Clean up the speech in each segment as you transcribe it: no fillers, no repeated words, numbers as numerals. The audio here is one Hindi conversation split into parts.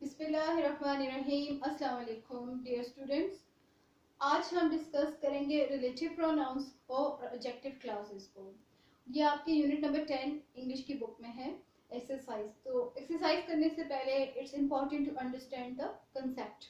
बिस्मिल्लाहिर्रहमानिर्रहीम। अस्सलाम वालेकुम डियर स्टूडेंट्स। आज हम डिस्कस करेंगे रिलेटिव प्रोनाउंस और एडजेक्टिव क्लासेस को। ये आपके यूनिट नंबर 10 इंग्लिश की बुक में है एक्सरसाइज। तो एक्सरसाइज करने से पहले it's important to understand the concept.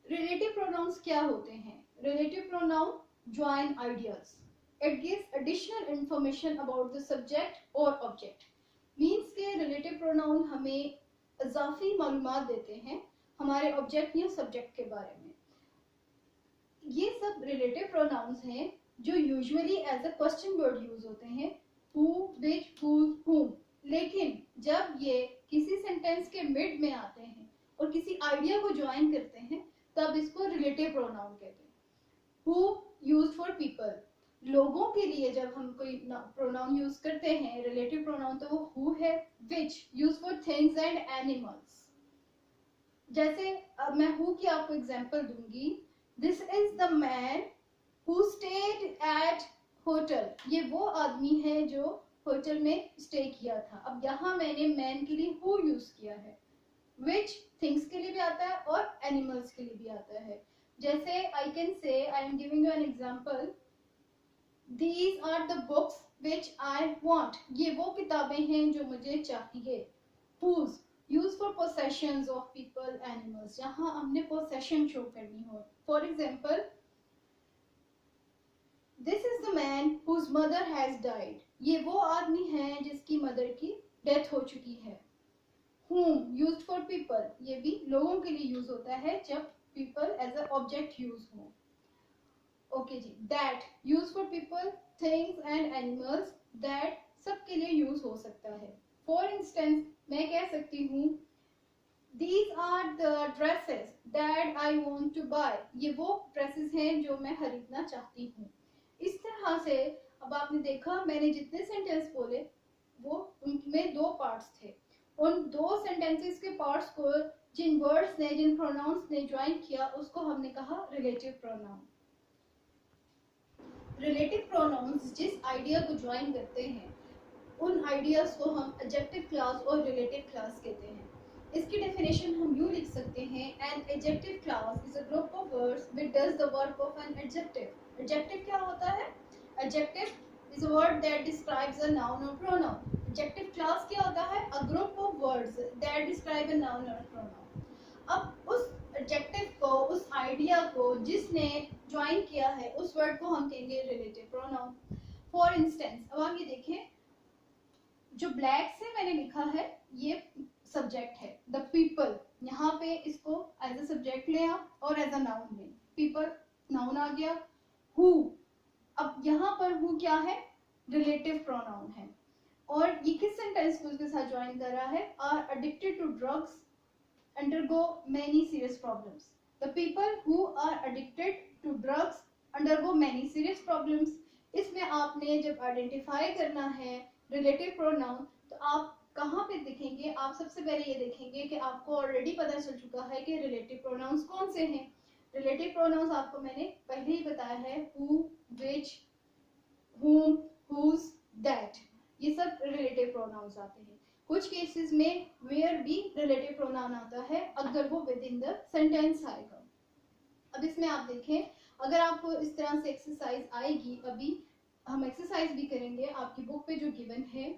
Relative pronouns क्या होते हैं? Relative pronoun join ideas. It gives additional information about the subject और ऑब्जेक्ट। मीन्स के रिलेटिव प्रोनाउन हमें इजाफी मालूमात देते हैं हमारे ऑब्जेक्ट या सब्जेक्ट के बारे में। ये सब रिलेटिव प्रोनाउंस हैं जो usually as a question word use होते हैं, हु, विच, हुज, हुम। लेकिन जब ये किसी सेंटेंस के मिड में आते हैं और किसी आइडिया को ज्वाइन करते हैं तब इसको रिलेटिव प्रोनाउन कहते हैं। हु यूज्ड फॉर पीपल, लोगों के लिए जब हम कोई प्रोनाउन यूज करते हैं रिलेटिव प्रोनाउन तो वो हु है। विच use for things and animals. जैसे मैं हु की आपको एग्जांपल दूंगी। This is the man who stayed at hotel. ये वो आदमी है जो होटल में स्टे किया था। अब यहाँ मैंने मैन के लिए हु यूज किया है। विच थिंग्स के लिए भी आता है और एनिमल्स के लिए भी आता है। जैसे I can say, I am giving you an example, These are the books which I want. ये वो किताबें हैं जो मुझे चाहिए। Whose use for possessions of people, animals। यहाँ हमने possession show करनी हो। For example, this is the man whose mother has died। ये वो आदमी है जिसकी मदर की डेथ हो चुकी है। Whom used for people, ये भी लोगों के लिए यूज होता है जब people as a object use हो। ओके जी। That use for people, things and animals. That सबके लिए यूज हो सकता है। फॉर इंस्टेंस मैं कह सकती हूँ these are the dresses that I want to buy. ये वो ड्रेसेस हैं जो मैं खरीदना चाहती हूँ। इस तरह से अब आपने देखा मैंने जितने सेंटेंस बोले वो उनमें दो पार्ट्स थे। उन दो सेंटेंसेस के पार्ट्स को जिन वर्ड्स ने, जिन प्रोनाउंस ने ज्वाइन किया उसको हमने कहा रिलेटिव प्रोनाउन। रिलेटिव प्रोनाउंस जिस आइडिया को ज्वाइन करते हैं उन आइडियाज को हम एडजेक्टिव क्लास और रिलेटिव क्लास कहते हैं। इसकी डेफिनेशन हम यूं लिख सकते हैं, an adjective class is a group of words which does the work of an adjective. Adjective क्या होता है? Adjective is a word that describes a noun और प्रोनाउन। एडजेक्टिव क्लास क्या होता है? A group of words that describe a noun और प्रोनाउन। अब उस एडजेक्टिव को, उस आइडिया को जिसने ज्वाइन किया है उस वर्ड को हम कहेंगे रिलेटिव प्रोनाउन। फॉर इंस्टेंस अब आप ये देखें, जो ब्लैक से मैंने लिखा है ये सब्जेक्ट है। द पीपल, यहाँ पे इसको एज अ सब्जेक्ट ले आप और एज अ नाउन ले। पीपल नाउन आ गया। हु, अब यहाँ पर हु क्या है? रिलेटिव प्रोनाउन है। और ये किस सेंटेंस को उसके साथ ज्वाइन कर रहा है? Are addicted to drugs undergo many serious problems। The people who are addicted to drugs undergo many serious problems। इसमें आपने जब आइडेंटिफाई करना है रिलेटिव प्रोनाउन तो आप कहाँ पे देखेंगे? आप सबसे पहले ये देखेंगे कि आपको ऑलरेडी पता चल चुका है कि रिलेटिव प्रोनाउंस कौन से हैं। रिलेटिव प्रोनाउंस आपको मैंने पहले ही बताया है, who, which, whom, whose, that। ये सब रिलेटिव प्रोनाउंस आते हैं। कुछ केसेस में वेयर भी रिलेटिव प्रोनाउन आता है अगर वो विद इन द सेंटेंस आएगा। अब इसमें आप देखें, अगर आपको इस तरह से एक्सरसाइज आएगी, अभी हम एक्सरसाइज भी करेंगे आपकी बुक पे जो गिवन है,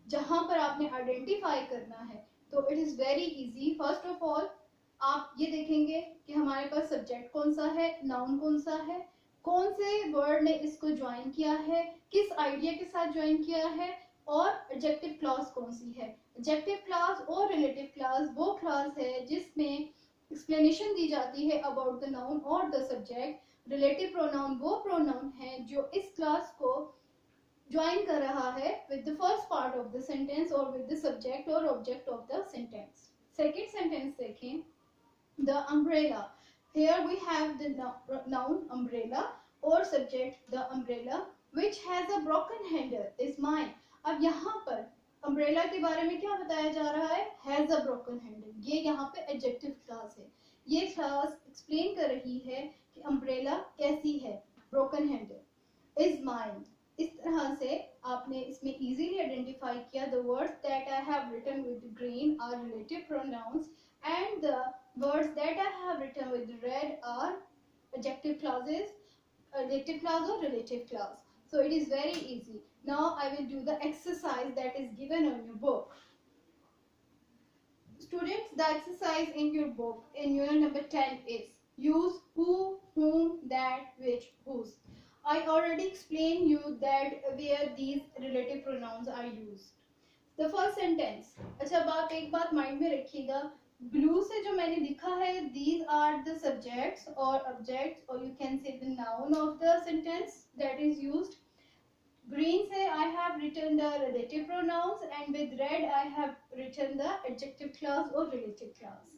जहां पर आपने आइडेंटिफाई करना है तो it is very easy. First of all आप ये देखेंगे कि हमारे पास सब्जेक्ट कौन सा है, नाउन कौन सा है, कौन से वर्ड ने इसको ज्वाइन किया है, किस आइडिया के साथ ज्वाइन किया है, और एडजेक्टिव क्लॉज कौन सी है। एडजेक्टिव क्लास और रिलेटिव क्लास वो क्लास है जिसमें एक्सप्लेनेशन दी जाती है अबाउट द नाउन और द सब्जेक्ट। रिलेटिव प्रोनाउन वो प्रोनाउन है जो इस क्लास को ज्वाइन कर रहा है with the first part of the sentence और विद द सब्जेक्ट और object of the sentence. Second sentence देखें, the umbrella. Here we have the noun umbrella और subject the umbrella which has a broken handle is mine। अब यहाँ पर अम्ब्रेला के बारे में क्या बताया जा रहा है? Has a broken handle. ये यहाँ पे एडजेक्टिव क्लास है। ये क्लास एक्सप्लेन कर रही है कि अम्ब्रेला कैसी है, ब्रोकन हैंडल। इज माइन, इस तरह से आपने इसमें इजीली आइडेंटिफाई किया the words that I have written with green are relative pronouns and the words that I have written with red are adjective clauses, adjective clause or relative clause. So it is very easy. Now I will do the exercise that is given on your book. Students, the exercise in your book in unit number 10 is use who, whom, that, which, whose. I already explained you that where these relative pronouns are used. The first sentence, अच्छा बात एक बात माइंड में रखिएगा, ब्लू से जो मैंने लिखा है these are the subjects or objects or you can say the noun of the sentence that is used. Green say I have written the relative pronouns and with red I have written the adjective clause or relative clause.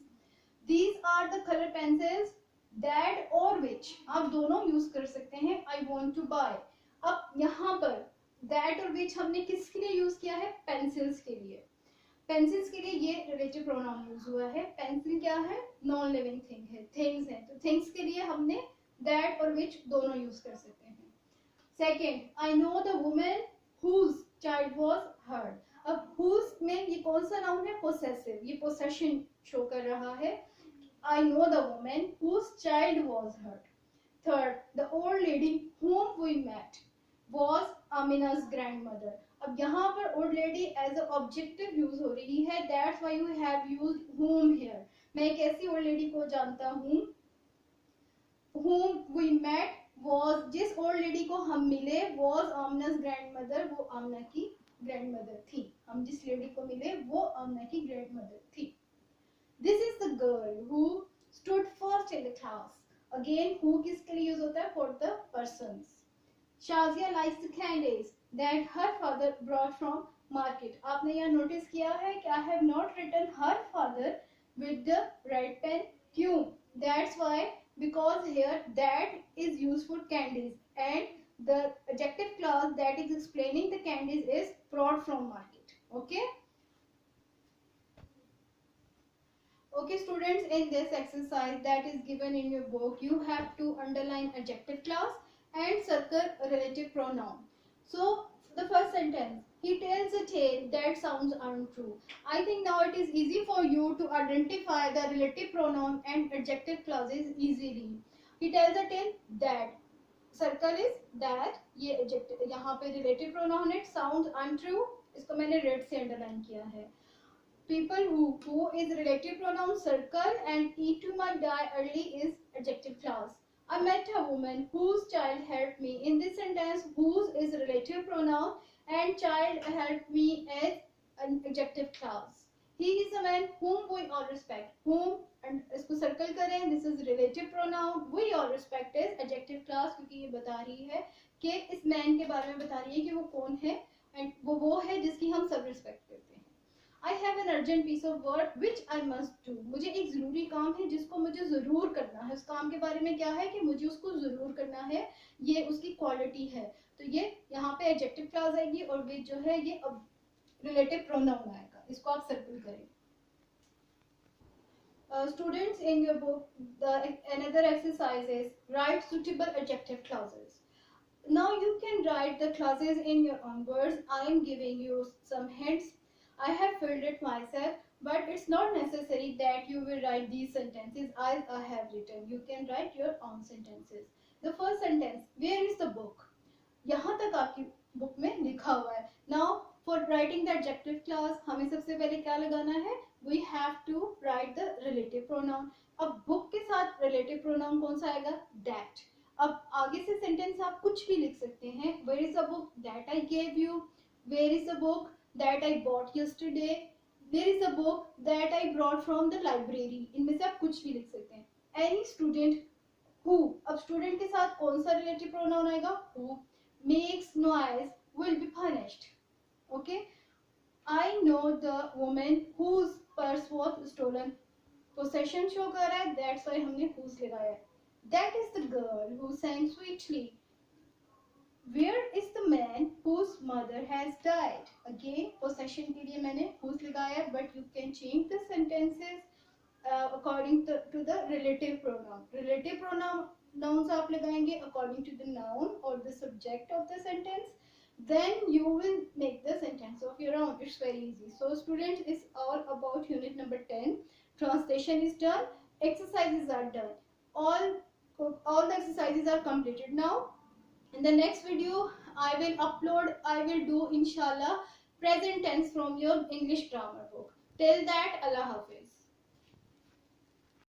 These are the color pencils that or which आप दोनों यूज कर सकते हैं. I want to buy. अब यहाँ पर that और which हमने किसके लिए यूज किया है? पेंसिल्स के लिए. पेंसिल्स के लिए ये रिलेटिव प्रोनाउन यूज हुआ है. पेंसिल क्या है? नॉन लिविंग थिंग है, थिंग्स है, तो थिंग्स के लिए हमने that और which दोनों यूज कर सकते हैं. Second, I know the woman whose child was hurt. अब whose में ये कौन सा नाउन है? possessive. ये possession शो कर रहा है. I know the woman whose child was hurt. Third, the old lady whom we met was Amina's grandmother. अब यहाँ पर old lady as a objective use हो रही है. That's why you have used whom here. मैं एक ऐसी old lady को जानता हूँ. Whom we met was, जिस ओल्ड लेडी को हम मिले, was आमना's grandmother, वो आमना की ग्रैंडमदर थी. हम जिस लेडी को मिले वो आमना की ग्रैंडमदर थी. This is the girl who stood first in the class. Again, who किसके लिए यूज होता है? For the persons. Shazia likes the candies that her father brought from market. आपने यहाँ नोटिस किया है कि I have not written her father with the red pen. क्यों? That's why, because here that is used for candies and the adjective clause that is explaining the candies is brought from market. Okay students, in this exercise that is given in your book, you have to underline adjective clause and circle relative pronoun. So the first sentence, he tells a tale that sounds untrue. I think now it is easy for you to identify the relative pronoun and adjective clauses easily. He tells a tale that, circle is that, ये adjective यहाँ पे relative pronoun है, sounds untrue, इसको मैंने red से underline किया है. People who is relative pronoun, circle, and eat to my die early is adjective clause. I met a woman whose child helped me. In this sentence, whose is relative pronoun and child helped me as an adjective clause. He is a man whom we all respect. Whom and इसको circle करें. This is relative pronoun. We all respect is adjective clause क्योंकि ये बता रही है कि इस man के बारे में बता रही है कि वो कौन है and वो है जिसकी हम सब respect करते हैं. I have an urgent piece of work which I must do. मुझे एक जरूरी काम है जिसको मुझे जरूर करना है. उस काम के बारे में क्या है कि मुझे उसको जरूर करना है. ये उसकी क्वालिटी है. तो ये यहाँ पे एडजेक्टिव क्लॉज आएगी और विच जो है ये रिलेटिव प्रोनाउन आएगा. इसको आप सर्कल करें. Students, in your book, another exercise is write suitable adjective clauses. Now you can write the clauses in your own words. I am giving you some hints. I have filled it myself, but it's not necessary that you will write these sentences as I have written. You can write your own sentences. The first sentence, where is the book? यहाँ तक आपकी बुक में लिखा हुआ है. Now for writing the adjective clause, हमें सबसे पहले क्या लगाना है? We have to write the relative pronoun. अब book के साथ relative pronoun कौन सा आएगा? That. अब आगे से sentence आप कुछ भी लिख सकते हैं. Where is the book that I gave you? Where is the book that I bought yesterday? There is a book that I brought from the library. इनमें से आप कुछ भी लिख सकते हैं. Any student who, अब student के साथ कौन सा relative pronoun आएगा? Who makes noise will be punished. Okay. I know the woman whose purse was stolen. Possession show कर रहा है. That's why हमने whose लगाया है. That is the girl who sang sweetly. Where is the man whose mother has died? Again, possession के लिए मैंने whose लगाया, but you can change the sentences according to the relative pronoun. Relative pronouns आप लगाएंगे according to the noun or the subject of the sentence. Then you will make the sentence of your own. It's very easy. So students, it's all about unit number 10. translation is done, exercises are done, all the exercises are completed. Now in the next video I will do inshallah present tense from your English grammar book. Till that, Allah Hafiz.